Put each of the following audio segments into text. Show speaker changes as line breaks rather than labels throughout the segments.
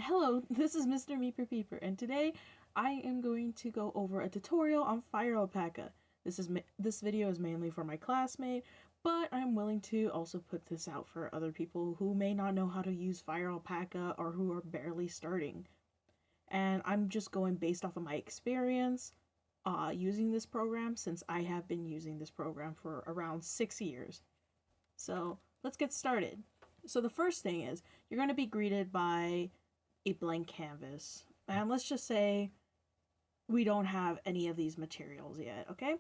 Hello, this is Mr.MeeperPeeper, and today I am going to go over a tutorial on Fire Alpaca. This video is mainly for my classmate, but I'm willing to also put this out for other people who may not know how to use Fire Alpaca or who are barely starting. And I'm just going based off of my experience using this program, since I have been using this program for around 6 years. So let's get started. So the first thing is you're going to be greeted by a blank canvas. And let's just say we don't have any of these materials yet, okay?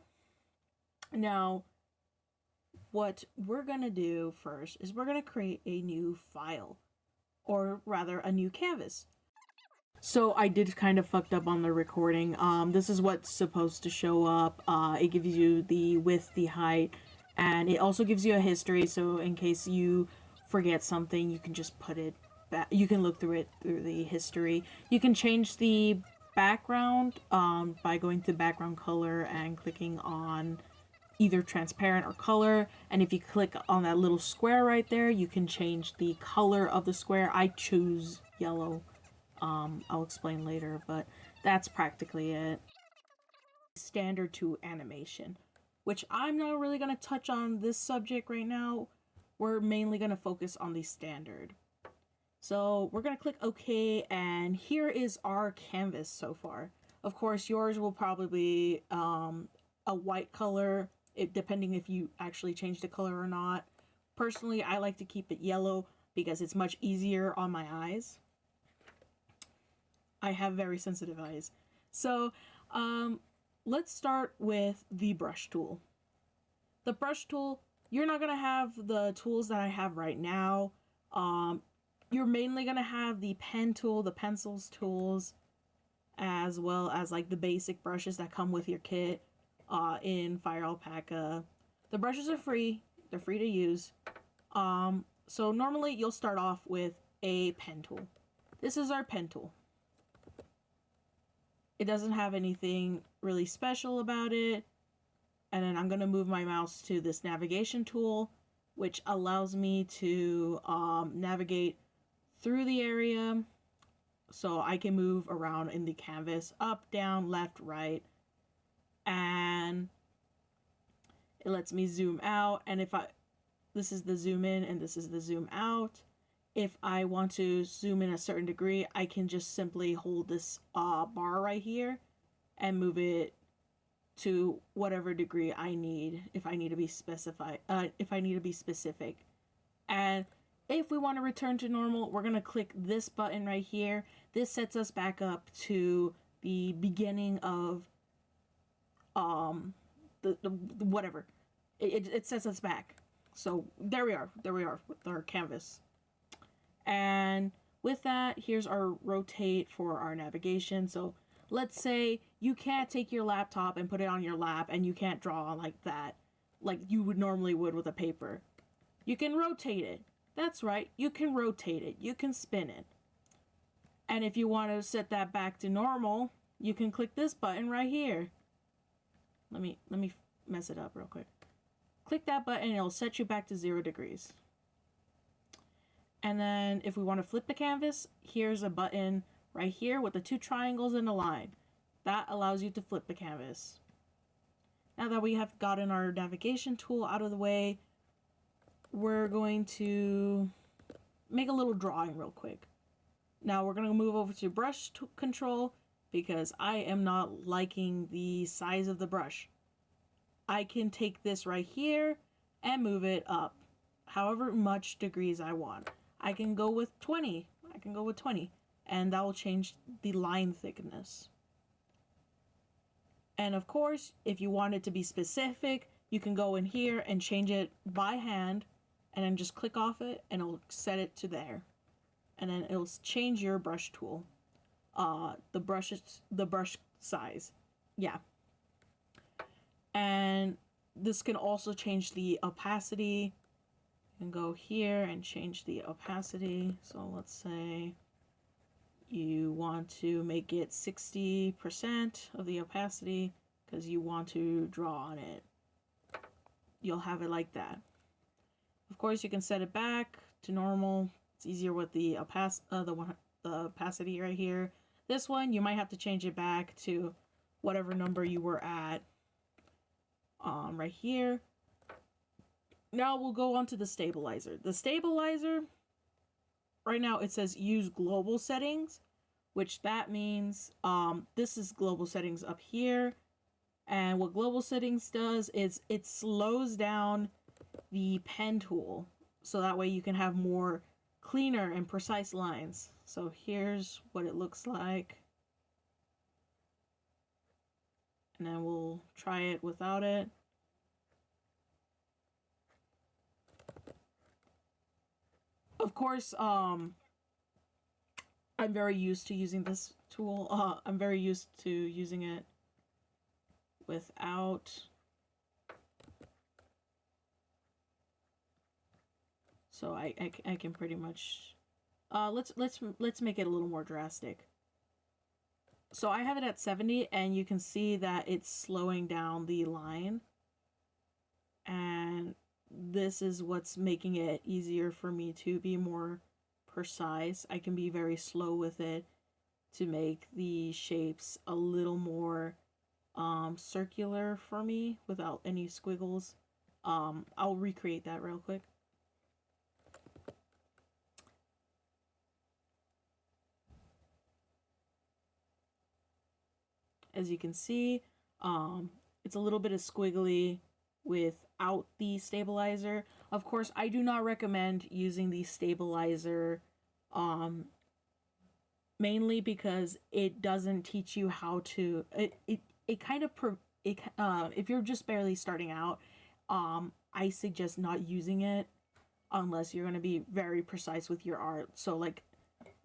Now, what we're gonna do first is we're gonna create a new file, or rather a new canvas. So I did kind of fucked up on the recording. This is what's supposed to show up. It gives you the width, the height, and it also gives you a history, so in case you forget something, you can just put it back. You can look through it through the history. You can change the background by going to background color and clicking on either transparent or color, and if you click on that little square right there, you can change the color of the square. I choose yellow. I'll explain later, but that's practically it. Standard to animation, which I'm not really going to touch on this subject right now. We're mainly going to focus on the standard. So we're going to click OK, and here is our canvas so far. Of course, yours will probably be a white color, depending if you actually change the color or not. Personally, I like to keep it yellow because it's much easier on my eyes. I have very sensitive eyes. So let's start with the brush tool. The brush tool, you're not going to have the tools that I have right now. You're mainly going to have the pen tool, the pencils tools, as well as like the basic brushes that come with your kit in Fire Alpaca. The brushes are free. They're free to use. So normally you'll start off with a pen tool. This is our pen tool. It doesn't have anything really special about it. And then I'm going to move my mouse to this navigation tool, which allows me to navigate through the area, so I can move around in the canvas, up, down, left, right, and it lets me zoom out. And this is the zoom in and this is the zoom out. If I want to zoom in a certain degree, I can just simply hold this bar right here and move it to whatever degree I need, if I need to be specific. And if we want to return to normal, we're going to click this button right here. This sets us back up to the beginning of the whatever. It sets us back. So there we are with our canvas. And with that, here's our rotate for our navigation. So let's say you can't take your laptop and put it on your lap and you can't draw like that, like you would normally would with a paper. You can rotate it. That's right, you can rotate it. You can spin it. And if you want to set that back to normal, you can click this button right here. Let me mess it up real quick. Click that button and it'll set you back to 0 degrees. And then if we want to flip the canvas, here's a button right here with the 2 triangles and a line. That allows you to flip the canvas. Now that we have gotten our navigation tool out of the way, we're going to make a little drawing real quick. Now we're going to move over to brush control because I am not liking the size of the brush. I can take this right here and move it up however much degrees I want. I can go with 20. And that will change the line thickness. And of course, if you want it to be specific, you can go in here and change it by hand and then just click off it and it'll set it to there. And then it'll change your brush tool. The brush size. Yeah. And this can also change the opacity. You can go here and change the opacity. So let's say you want to make it 60% of the opacity because you want to draw on it. You'll have it like that. Of course, you can set it back to normal. It's easier with the the opacity right here. This one, you might have to change it back to whatever number you were at right here. Now we'll go on to the stabilizer. The stabilizer, right now it says use global settings, which that means this is global settings up here. And what global settings does is it slows down the pen tool, so that way you can have more cleaner and precise lines. So here's what it looks like. And then we'll try it without it. Of course, I'm very used to using this tool. I'm very used to using it without. So I can pretty much let's make it a little more drastic. So I have it at 70, and you can see that it's slowing down the line, and this is what's making it easier for me to be more precise. I can be very slow with it to make the shapes a little more circular for me without any squiggles. I'll recreate that real quick. As you can see, it's a little bit of squiggly without the stabilizer. Of course, I do not recommend using the stabilizer mainly because it doesn't teach you how to, it kind of, if you're just barely starting out, I suggest not using it unless you're going to be very precise with your art. So like,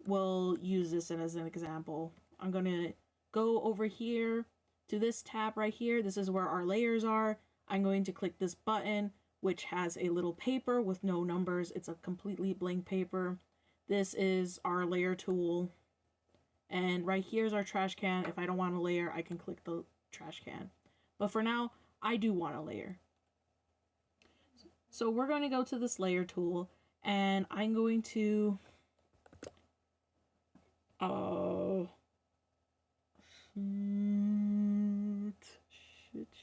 we'll use this as an example. I'm going to go over here to this tab right here. This is where our layers are. I'm going to click this button, which has a little paper with no numbers. It's a completely blank paper. This is our layer tool. And right here is our trash can. If I don't want a layer, I can click the trash can. But for now, I do want a layer. So we're going to go to this layer tool, and I'm going to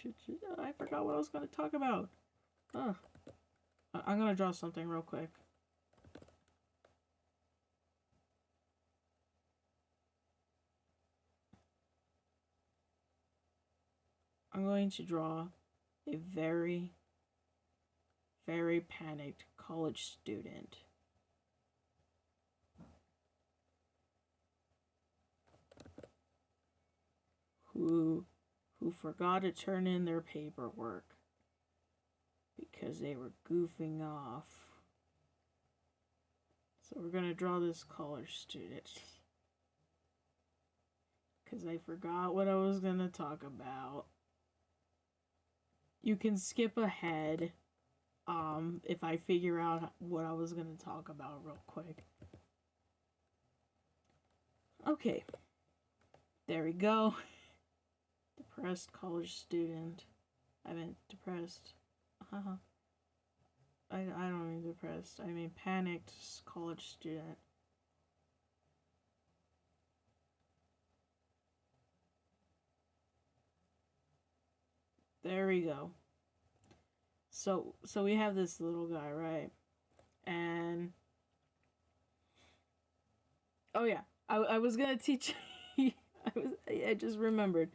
shit. I forgot what I was going to talk about. I'm going to draw something real quick. I'm going to draw a very, very panicked college student. Who forgot to turn in their paperwork because they were goofing off. So we're gonna draw this college student because I forgot what I was gonna talk about. You can skip ahead if I figure out what I was gonna talk about real quick. Okay, there we go. Depressed college student. I meant depressed. I don't mean depressed. I mean panicked college student. There we go. So we have this little guy, right? And oh yeah, I was gonna teach. I just remembered.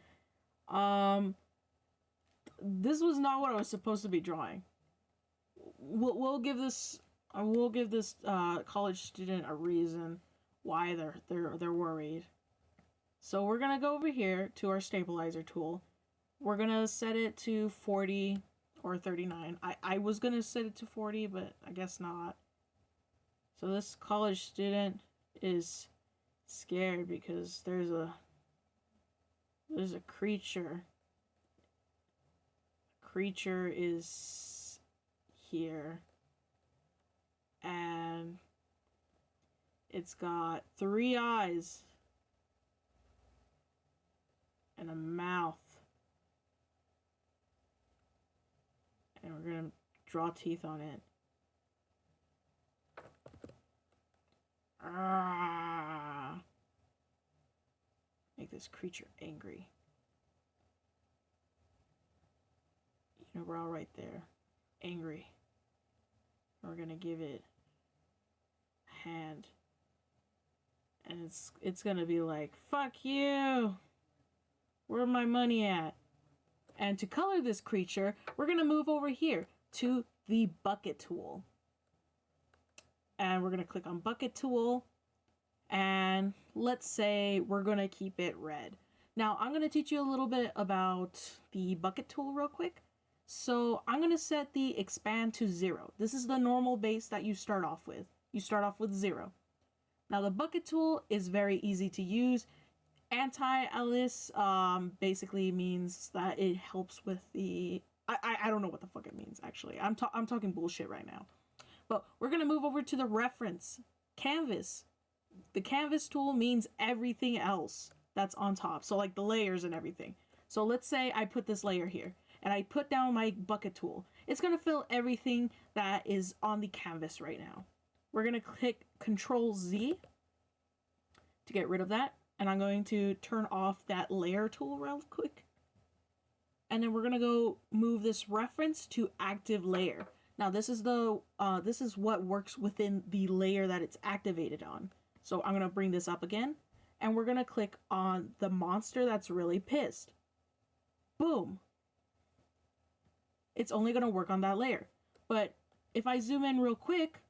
This was not what I was supposed to be drawing. We'll give this college student a reason why they're worried. So we're gonna go over here to our stabilizer tool. We're gonna set it to 40 or 39. I was gonna set it to 40, but I guess not. So this college student is scared because there's a creature. Creature is here, and it's got 3 eyes and a mouth, and we're gonna draw teeth on it. this creature angry. You know, we're all right there. Angry. We're gonna give it a hand. And it's gonna be like, fuck you! Where's my money at? And to color this creature, we're gonna move over here to the bucket tool. And we're gonna click on bucket tool. And let's say we're gonna keep it red. Now I'm gonna teach you a little bit about the bucket tool real quick. So I'm gonna set the expand to 0. This is the normal base that you start off with. You start off with 0. Now the bucket tool is very easy to use. Anti-alias basically means that it helps with the... I don't know what the fuck it means, actually. I'm talking bullshit right now. But we're gonna move over to the reference. Canvas. The canvas tool means everything else that's on top. So like the layers and everything. So let's say I put this layer here and I put down my bucket tool. It's going to fill everything that is on the canvas right now. We're going to click Control Z to get rid of that. And I'm going to turn off that layer tool real quick. And then we're going to go move this reference to active layer. Now this is what works within the layer that it's activated on. So I'm going to bring this up again, and we're going to click on the monster that's really pissed. Boom. It's only going to work on that layer. But if I zoom in real quick,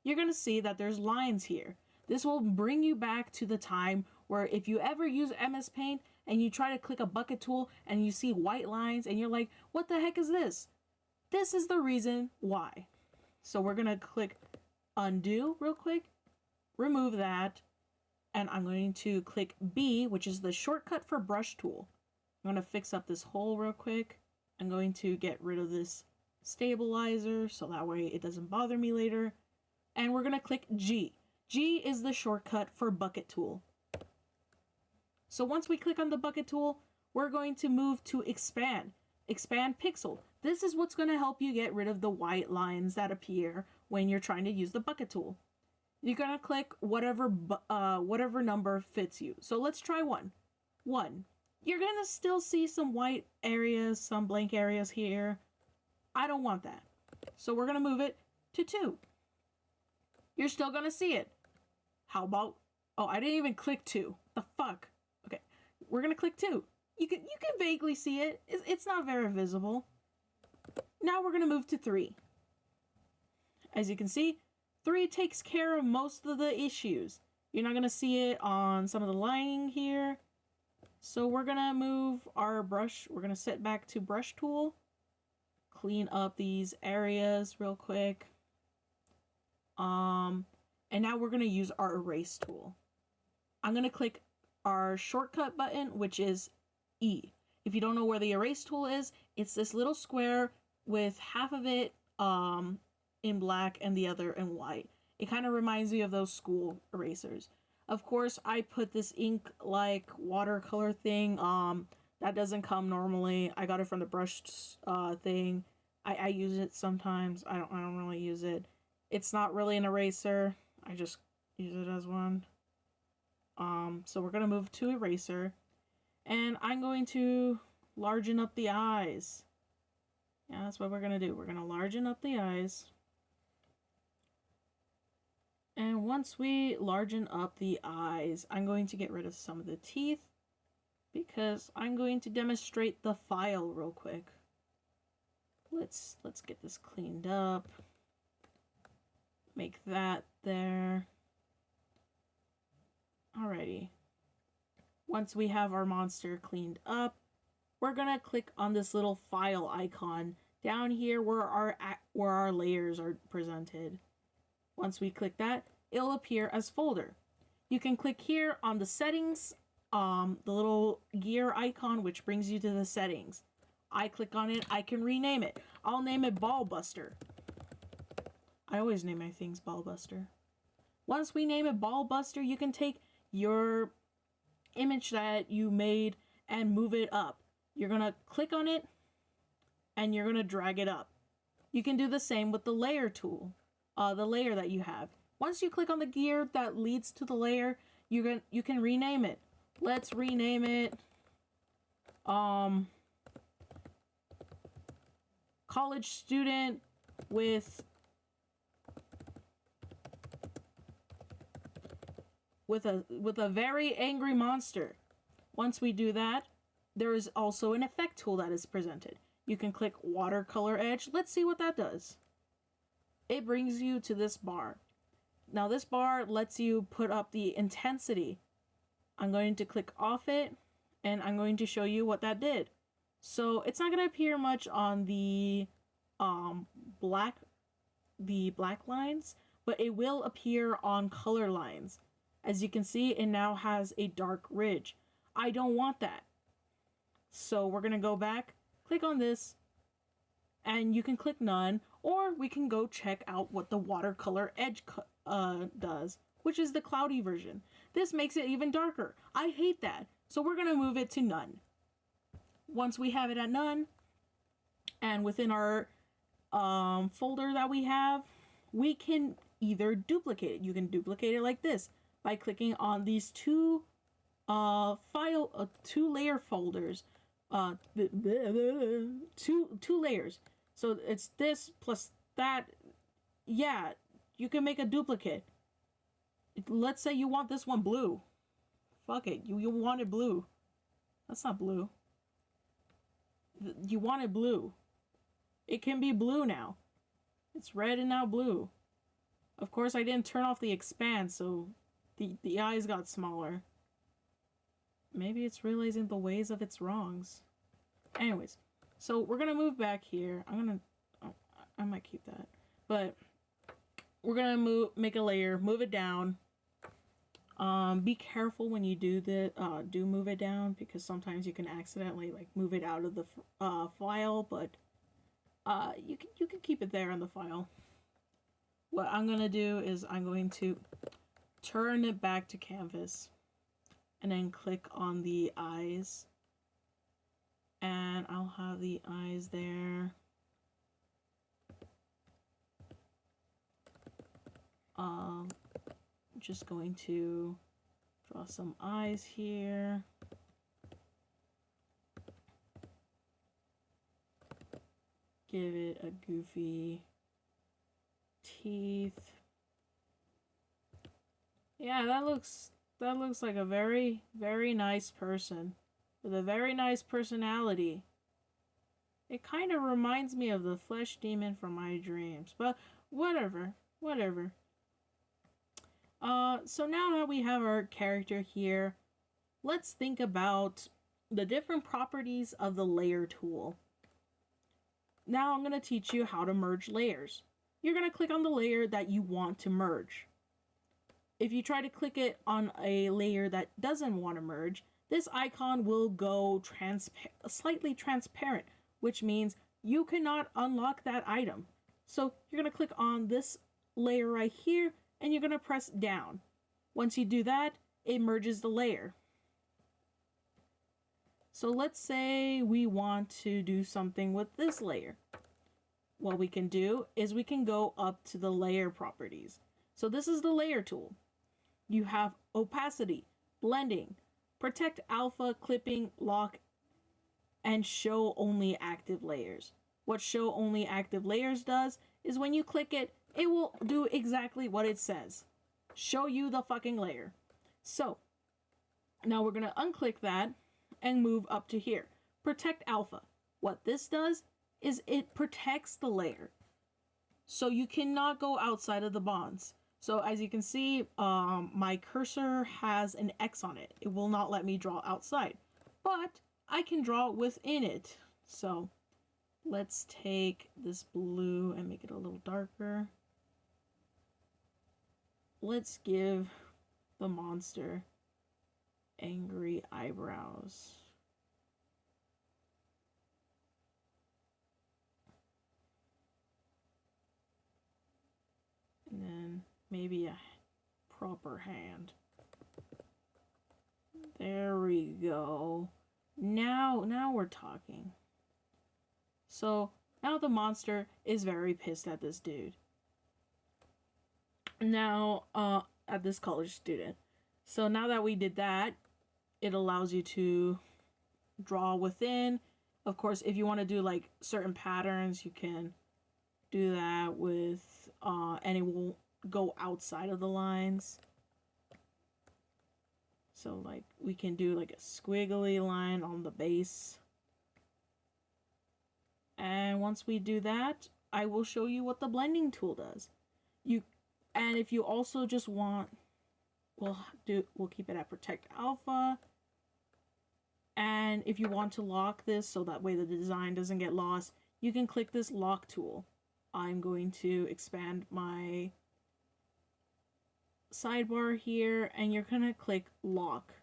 you're going to see that there's lines here. This will bring you back to the time where if you ever use MS Paint and you try to click a bucket tool and you see white lines and you're like, what the heck is this? This is the reason why. So we're going to click undo real quick. Remove that, and I'm going to click B, which is the shortcut for brush tool. I'm going to fix up this hole real quick. I'm going to get rid of this stabilizer so that way it doesn't bother me later. And we're going to click G. G is the shortcut for bucket tool. So once we click on the bucket tool, we're going to move to expand. Expand pixel. This is what's going to help you get rid of the white lines that appear when you're trying to use the bucket tool. You're going to click whatever number fits you. So let's try 1. 1. You're going to still see some white areas, some blank areas here. I don't want that. So we're going to move it to 2. You're still going to see it. How about... Oh, I didn't even click 2. The fuck? Okay. We're going to click 2. You can vaguely see it. It's not very visible. Now we're going to move to 3. As you can see, 3 takes care of most of the issues. You're not going to see it on some of the lining here. So we're going to move our brush. We're going to set back to brush tool. Clean up these areas real quick. And now we're going to use our erase tool. I'm going to click our shortcut button, which is E. If you don't know where the erase tool is, it's this little square with half of it in black and the other in white. It kind of reminds me of those school erasers. Of course, I put this ink like watercolor thing. That doesn't come normally. I got it from the brush thing. I use it sometimes. I don't really use it. It's not really an eraser. I just use it as one. So we're gonna move to eraser, and I'm going to largen up the eyes. Yeah, that's what we're gonna do. We're gonna largen up the eyes. And once we largen up the eyes, I'm going to get rid of some of the teeth because I'm going to demonstrate the file real quick. Let's get this cleaned up. Make that there. Alrighty. Once we have our monster cleaned up, we're gonna click on this little file icon down here where our layers are presented. Once we click that, it'll appear as folder. You can click here on the settings, the little gear icon, which brings you to the settings. I click on it, I can rename it. I'll name it Ball Buster. I always name my things Ball Buster. Once we name it Ball Buster, you can take your image that you made and move it up. You're gonna click on it and you're gonna drag it up. You can do the same with the layer tool, the layer that you have. Once you click on the gear that leads to the layer, you can rename it. Let's rename it college student with a very angry monster. Once we do that, there is also an effect tool that is presented. You can click watercolor edge. Let's see what that does. It brings you to this bar. Now this bar lets you put up the intensity. I'm going to click off it and I'm going to show you what that did. So it's not going to appear much on the black lines, but it will appear on color lines. As you can see, it now has a dark ridge. I don't want that. So we're going to go back, click on this, and you can click none, or we can go check out what the watercolor edge does, which is the cloudy version. This makes it even darker. I hate that. So we're going to move it to none. Once we have it at none, and within our folder that we have, we can either duplicate it. You can duplicate it like this by clicking on these two layer folders, two layers. So it's this plus that. Yeah, you can make a duplicate. Let's say you want this one blue. Fuck it, you want it blue. That's not blue. You want it blue. It can be blue now. It's red and now blue. Of course, I didn't turn off the expand, so the eyes got smaller. Maybe it's realizing the ways of its wrongs. Anyways, so we're gonna move back here. I might keep that, but we're gonna make a layer, move it down. Be careful when you do move it down, because sometimes you can accidentally like move it out of the file, but you can keep it there in the file. What I'm gonna do is I'm going to turn it back to canvas and then click on the eyes, and I'll have the eyes there. Just going to draw some eyes here. Give it a goofy teeth. Yeah, that looks like a very, very nice person with a very nice personality. It kind of reminds me of the flesh demon from my dreams, but whatever. So now that we have our character here, let's think about the different properties of the layer tool. Now I'm going to teach you how to merge layers. You're going to click on the layer that you want to merge. If you try to click it on a layer that doesn't want to merge, this icon will go slightly transparent, which means you cannot unlock that item. So you're going to click on this layer right here, and you're going to press down. Once you do that, it merges the layer. So let's say we want to do something with this layer. What we can do is we can go up to the layer properties. So this is the layer tool. You have opacity, blending, protect alpha, clipping, lock, and show only active layers. What show only active layers does is when you click it, it will do exactly what it says. Show you the fucking layer. So now we're going to unclick that and move up to here. Protect alpha. What this does is it protects the layer. So you cannot go outside of the bonds. So as you can see, my cursor has an X on it. It will not let me draw outside, but I can draw within it. So let's take this blue and make it a little darker. Let's give the monster angry eyebrows. And then maybe a proper hand. There we go. Now we're talking. So now the monster is very pissed at this dude. Now, at this college student. So now that we did that, it allows you to draw within. Of course, if you want to do like certain patterns, you can do that with, and it will go outside of the lines. So like we can do like a squiggly line on the base. And once we do that, I will show you what the blending tool does. And if you also just want, we'll keep it at protect alpha. And if you want to lock this so that way the design doesn't get lost, you can click this lock tool. I'm going to expand my sidebar here, and you're gonna click lock.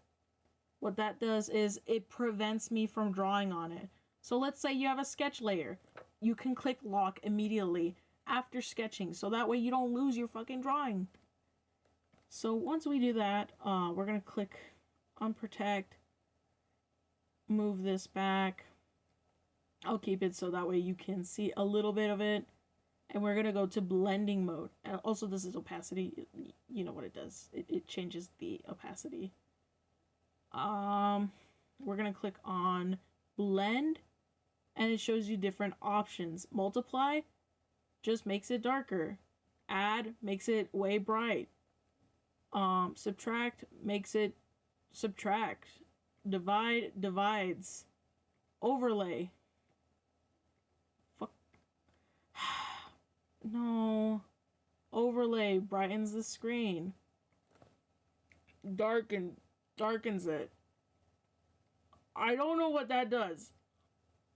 What that does is it prevents me from drawing on it. So let's say you have a sketch layer. You can click lock immediately after sketching, so that way you don't lose your fucking drawing. So once we do that, we're gonna click unprotect, move this back. I'll keep it so that way you can see a little bit of it. And we're gonna go to blending mode. And also this is opacity. You know what it does. It changes the opacity. We're gonna click on blend, and it shows you different options. Multiply just makes it darker. Add makes it way bright. Subtract makes it subtract. Divide divides. Overlay. Fuck. No. Overlay brightens the screen. Darkens it. I don't know what that does.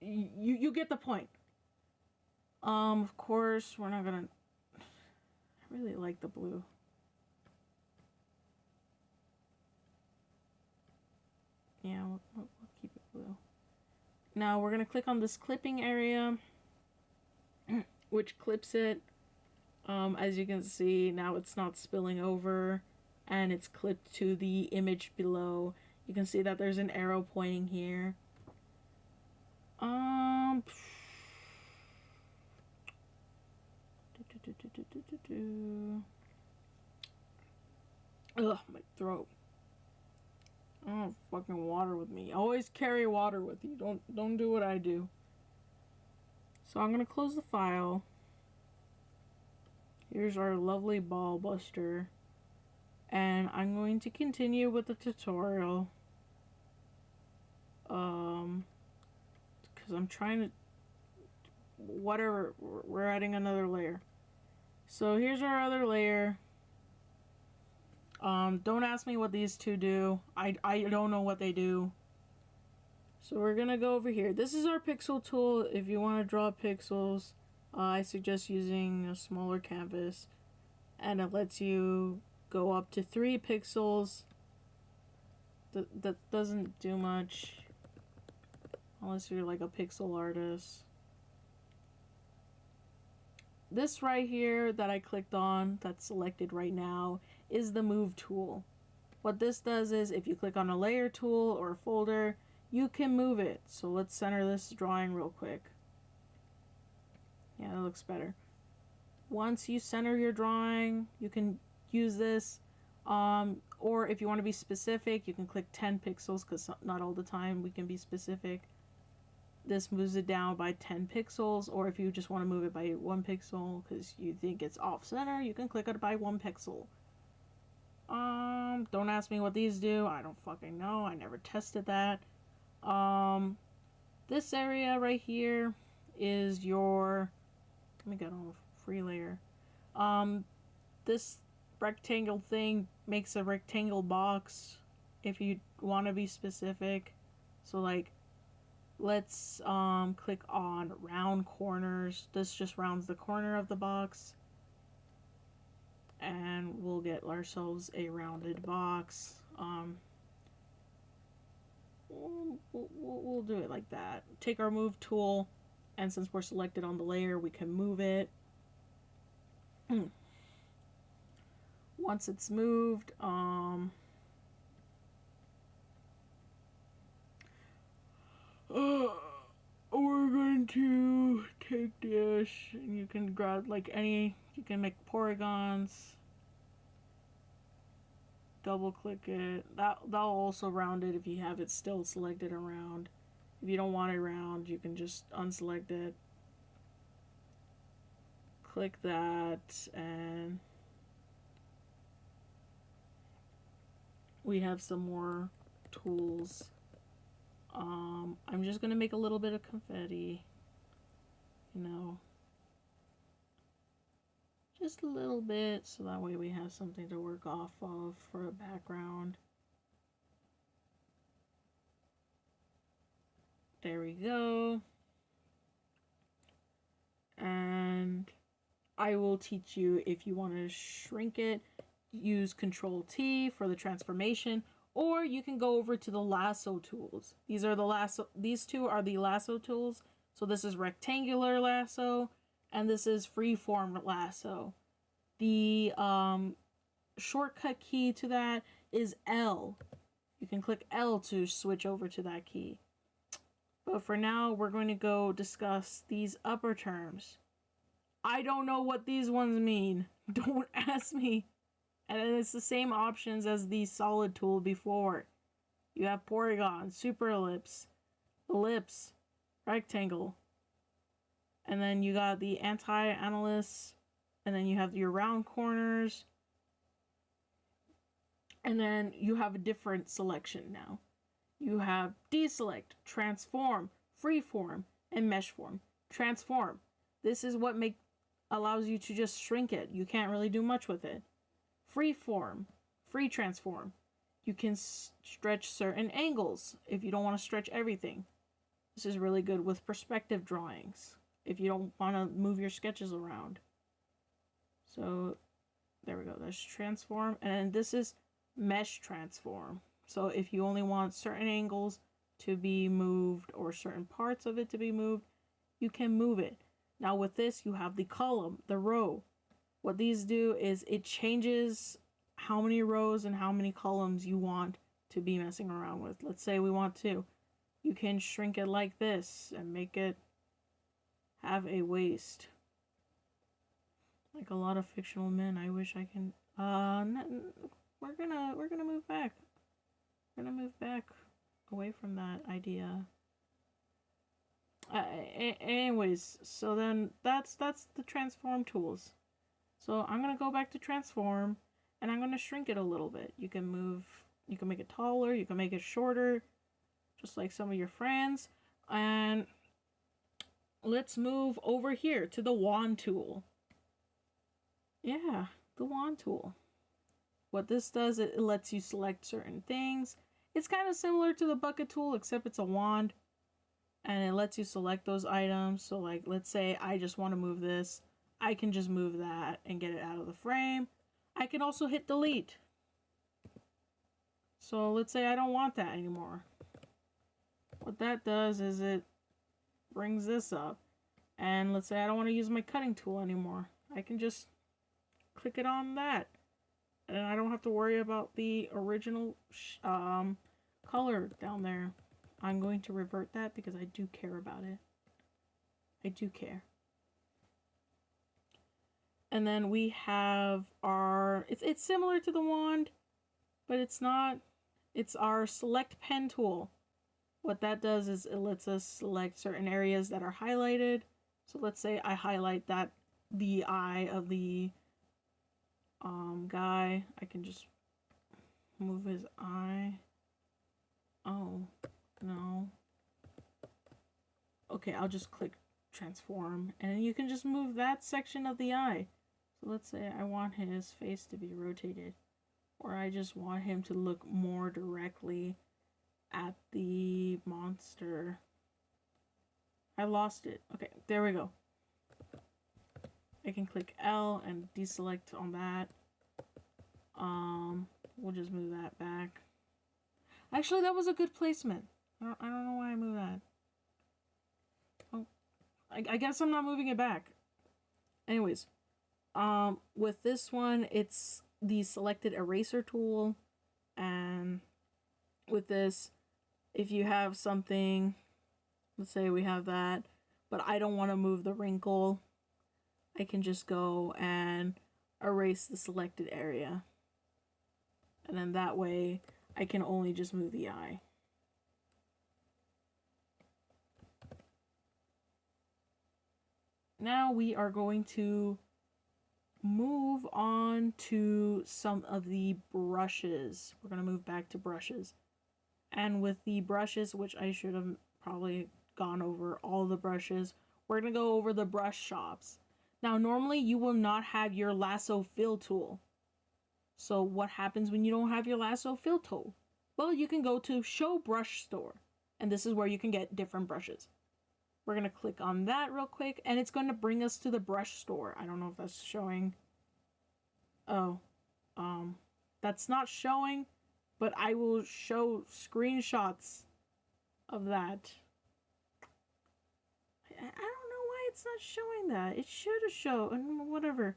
You get the point. Of course, we're not gonna... I really like the blue. Yeah, we'll keep it blue. Now we're gonna click on this clipping area, which clips it. As you can see, now it's not spilling over, and it's clipped to the image below. You can see that there's an arrow pointing here. Ugh, my throat. Oh, fucking water with me. Always carry water with you. Don't do what I do. So I'm gonna close the file. Here's our lovely ball buster. And I'm going to continue with the tutorial. Because I'm trying to... Whatever, we're adding another layer. So here's our other layer. Don't ask me what these two do. I don't know what they do. So we're gonna go over here. This is our pixel tool. If you want to draw pixels, I suggest using a smaller canvas. And it lets you go up to 3 pixels. That doesn't do much. Unless you're like a pixel artist. This right here that I clicked on, that's selected right now, is the move tool. What this does is if you click on a layer tool or a folder, you can move it. So let's center this drawing real quick. Yeah, that looks better. Once you center your drawing, you can use this. Or if you want to be specific, you can click 10 pixels because not all the time we can be specific. This moves it down by 10 pixels, or if you just want to move it by 1 pixel because you think it's off center, you can click it by 1 pixel. Don't ask me what these do. I don't fucking know. I never tested that. This area right here is your... Let me get on a free layer. This rectangle thing makes a rectangle box if you want to be specific. So like, let's click on round corners. This just rounds the corner of the box. And we'll get ourselves a rounded box. We'll do it like that. Take our move tool, and since we're selected on the layer, we can move it. Once it's moved, we're going to take this, and you can grab like any, you can make polygons. double click it. That'll also round it if you have it still selected around. If you don't want it round, you can just unselect it. Click that, and we have some more tools. I'm just gonna make a little bit of confetti, you know, just a little bit, so that way we have something to work off of for a background. There we go. And I will teach you, if you want to shrink it, use Control T for the transformation, or you can go over to the lasso tools. These two are the lasso tools. So this is rectangular lasso, and this is freeform lasso. The shortcut key to that is L. You can click L to switch over to that key. But for now, we're going to go discuss these upper terms. I don't know what these ones mean. Don't ask me. And it's the same options as the solid tool before. You have polygon, super ellipse, ellipse, rectangle. And then you got the anti-analysis. And then you have your round corners. And then you have a different selection now. You have deselect, transform, freeform, and mesh form. Transform. This is what allows you to just shrink it. You can't really do much with it. Freeform, free transform. You can stretch certain angles if you don't want to stretch everything. This is really good with perspective drawings if you don't want to move your sketches around. So there we go. There's transform, and this is mesh transform. So if you only want certain angles to be moved or certain parts of it to be moved, you can move it. Now with this, you have the column, the row. What these do is it changes how many rows and how many columns you want to be messing around with. Let's say we want to. You can shrink it like this and make it have a waist. Like a lot of fictional men. I wish I can. We're gonna move back. We're gonna move back away from that idea. Anyways, so then that's the transform tools. So I'm gonna go back to transform, and I'm gonna shrink it a little bit. You can make it taller, you can make it shorter, just like some of your friends. And let's move over here to the wand tool. Yeah, the wand tool. What this does, it lets you select certain things. It's kind of similar to the bucket tool, except it's a wand. And it lets you select those items. So like, let's say I just want to move this. I can just move that and get it out of the frame. I can also hit delete. So let's say I don't want that anymore. What that does is it brings this up. And let's say I don't want to use my cutting tool anymore. I can just click it on that. And I don't have to worry about the original color down there. I'm going to revert that because I do care about it. I do care. And then we have our, it's similar to the wand, but it's not. It's our select pen tool. What that does is it lets us select certain areas that are highlighted. So let's say I highlight the eye of the guy. I can just move his eye. Oh, no. Okay, I'll just click transform, and you can just move that section of the eye. So let's say I want his face to be rotated, or I just want him to look more directly at the monster. I lost it. Okay, there we go. I can click L and deselect on that. We'll just move that back. Actually, that was a good placement. I don't know why I moved that. Oh, I guess I'm not moving it back. Anyways, with this one, it's the selected eraser tool, and with this, if you have something, let's say we have that, but I don't want to move the wrinkle, I can just go and erase the selected area. And then that way I can only just move the eye. Now we are going to move on to some of the brushes. We're going to move back to brushes. And with the brushes, which I should have probably gone over all the brushes, we're going to go over the brush shops. Now, normally you will not have your lasso fill tool. So what happens when you don't have your lasso fill tool? Well, you can go to Show Brush Store. And this is where you can get different brushes. We're going to click on that real quick. And it's going to bring us to the brush store. I don't know if that's showing. Oh. That's not showing. But I will show screenshots of that. I don't know why it's not showing that. It should have shown. Whatever.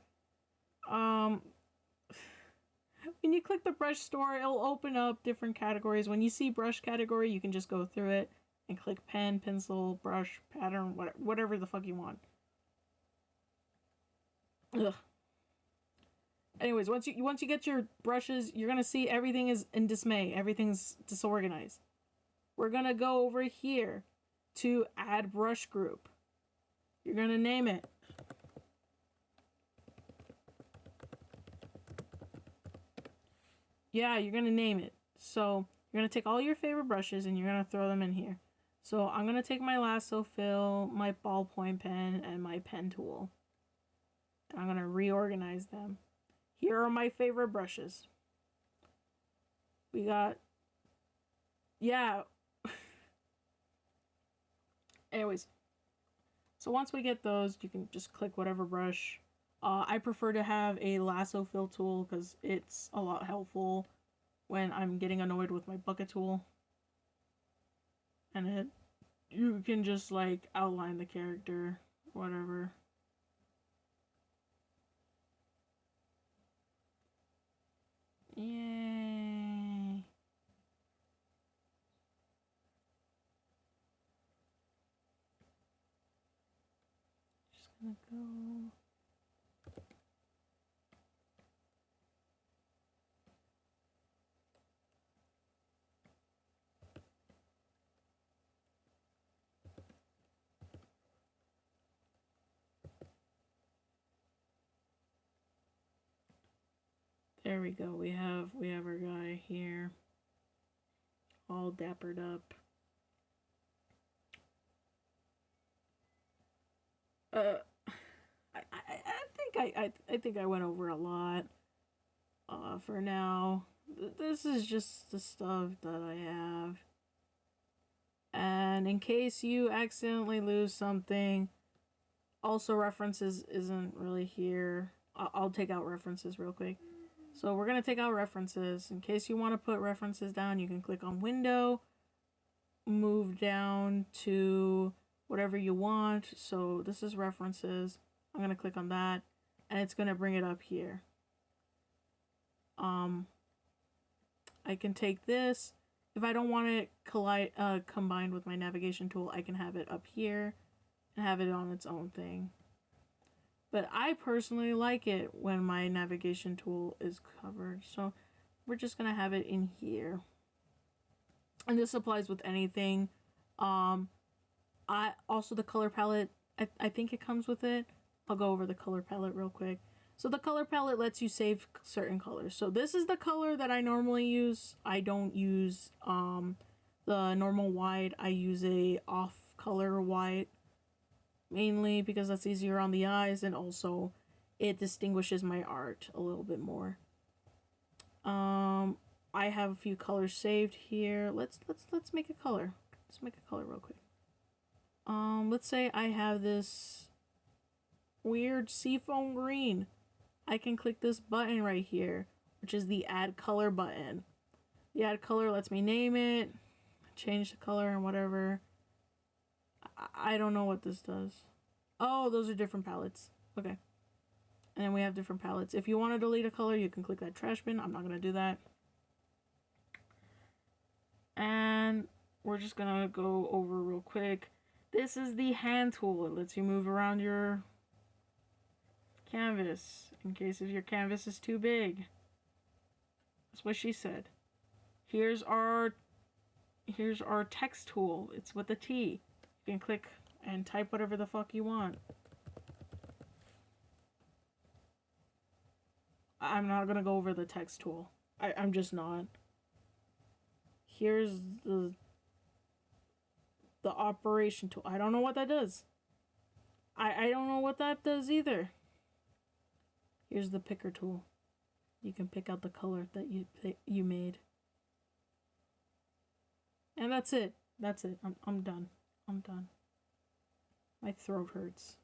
When you click the brush store, it'll open up different categories. When you see brush category, you can just go through it and click pen, pencil, brush, pattern, whatever the fuck you want. Ugh. Anyways, once you get your brushes, you're gonna see everything is in dismay. Everything's disorganized. We're gonna go over here to add brush group. You're gonna name it. Yeah, you're gonna name it. So you're gonna take all your favorite brushes and you're gonna throw them in here. So I'm gonna take my lasso fill, my ballpoint pen, and my pen tool. And I'm gonna reorganize them. Here are my favorite brushes. We got, yeah. Anyways, so once we get those, you can just click whatever brush. I prefer to have a lasso fill tool because it's a lot helpful when I'm getting annoyed with my bucket tool. And you can just like outline the character, whatever. Yay. Just gonna go. There we go. We have our guy here, all dappered up. I think I went over a lot. For now, this is just the stuff that I have. And in case you accidentally lose something, also references isn't really here. I'll take out references real quick. So we're going to take out references. In case you want to put references down, you can click on window, move down to whatever you want. So this is references. I'm going to click on that and it's going to bring it up here. I can take this. If I don't want it combined with my navigation tool, I can have it up here and have it on its own thing. But I personally like it when my navigation tool is covered. So we're just going to have it in here. And this applies with anything. Also the color palette, I think it comes with it. I'll go over the color palette real quick. So the color palette lets you save certain colors. So this is the color that I normally use. I don't use the normal white. I use a off color white. Mainly because that's easier on the eyes and also it distinguishes my art a little bit more. I have a few colors saved here. Let's make a color. Let's make a color real quick. Let's say I have this weird seafoam green. I can click this button right here, which is the add color button. The add color lets me name it, change the color and whatever. I don't know what this does. Oh, those are different palettes. Okay. And then we have different palettes. If you want to delete a color, you can click that trash bin. I'm not going to do that. And we're just going to go over real quick. This is the hand tool. It lets you move around your canvas in case if your canvas is too big. That's what she said. Here's our text tool. It's with a T. You can click and type whatever the fuck you want. I'm not gonna go over the text tool. I'm just not. Here's the operation tool. I don't know what that does. I don't know what that does either. Here's the picker tool. You can pick out the color that you made. And that's it. That's it. I'm done. I'm done. My throat hurts.